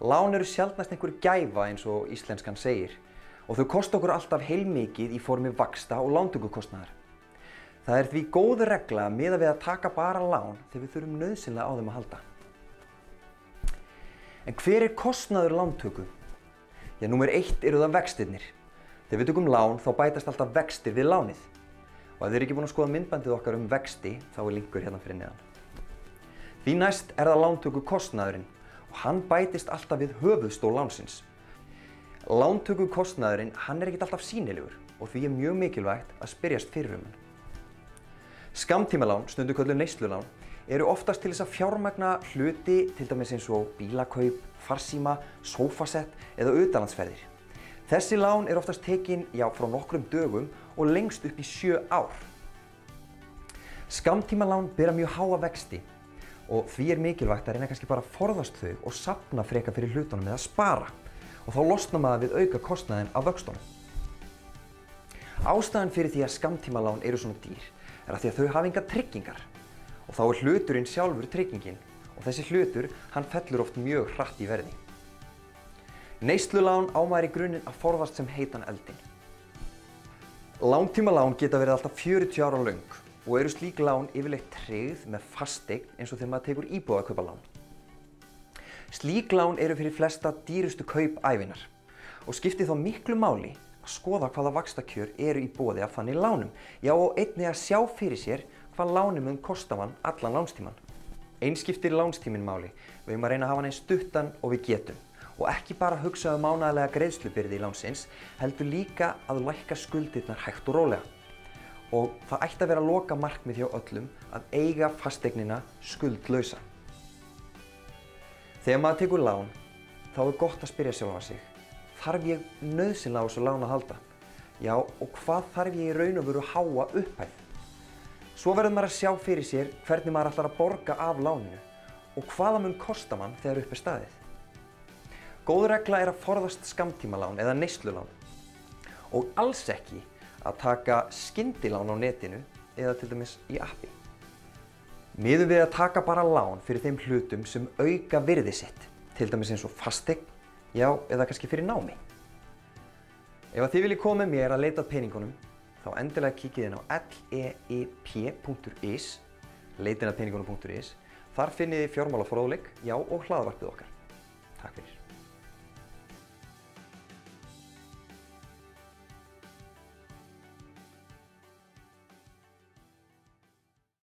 Lán eru sjaldnast einhver gæfa eins og íslenskan segir og þau kosta okkur alltaf heilmikið í formi vaxta og lántökukostnaðar. Það er því góð regla að miða við að taka bara lán þegar við þurfum nauðsynlega á þeim að halda. En hver er kostnaður lántöku? Já, númer 1 eru það vextirnir. Þegar við tökum lán þá bætast alltaf vextir við lánið. Og ef þið eru ekki búin að skoða myndbandið okkar vexti, þá er linkur hérna fyrir neðan. Því næst er það lántökukostnaðurinn og hann bætist alltaf við höfuðstól lánsins. Lántökukostnaðurinn, hann er ekkert alltaf sýnilegur og því er mjög mikilvægt að spyrjast fyrir hann. Skammtímalán, stundum kölluð neyslulán, eru oftast til þess að fjármagna hluti, til dæmis eins og bílakaup, farsíma, sófasett eða utanlandsferðir. Þessi lán er oftast tekin frá nokkrum dögum og lengst upp í 7 ár. Skammtímalán bera mjög háa vexti og því er mikilvægt að reyna kannski bara að forðast þau og safna frekar fyrir hlutunum eða spara og þá losnar maður við auka kostnaðinn af vöxtunum. Ástæðan fyrir því að skammtímalán eru svona dýr er að því að þau hafa engar tryggingar og þá er hluturinn sjálfur tryggingin og þessi hlutur hann fellur oft mjög hratt í verði. Neyslulán á maður í grunninn að forðast sem heitan eldinn. Langtímalán geta verið alltaf 40 ára löng og eru slík lán yfirleitt tryggð með fasteign eins og þegar maður tekur íbúðarkauparlán. Slík lán eru fyrir flesta dýrustu kaup ævinnar og skiptir þá miklu máli að skoða hvaða vaxtakjör eru í boði af þannig lánum, og einnig að sjá fyrir sér hvað lánum mun kosta mann allan lánstíman. Eins skiptir lánstíminn máli, við eigum að reyna að hafa hann eins stuttan og við getum og ekki bara hugsa mánaðarlega greiðslubyrði lánsins, heldur líka að lækka skuldirnar hægt og rólega. Og það ætti að vera lokamarkmið hjá öllum að eiga fasteignina skuldlausa. Þegar maður tekur lán, þá er gott að spyrja sjálfan sig, þarf ég nauðsynlega á þessu lán að halda? Já, og hvað þarf ég í raun og veru háa upphæð? Svo verður maður að sjá fyrir sér hvernig maður ætlar að borga af láninu og hvaða mun kosta mann þegar upp er staðið. Góð regla er að forðast skammtímalán eða neyslulán og alls ekki að taka skyndilán á netinu eða til dæmis í appi. Miðum við að taka bara lán fyrir þeim hlutum sem auka virði sitt, til dæmis eins og fasteign, eða kannski fyrir námi. Ef þið viljið koma með mér að leita að peningunum, þá endilega kíkið inn á leip.is, leitinatpeningunum.is. Þar finnið þið fjármálafróðleik, og hlaðvarpið okkar. Takk fyrir.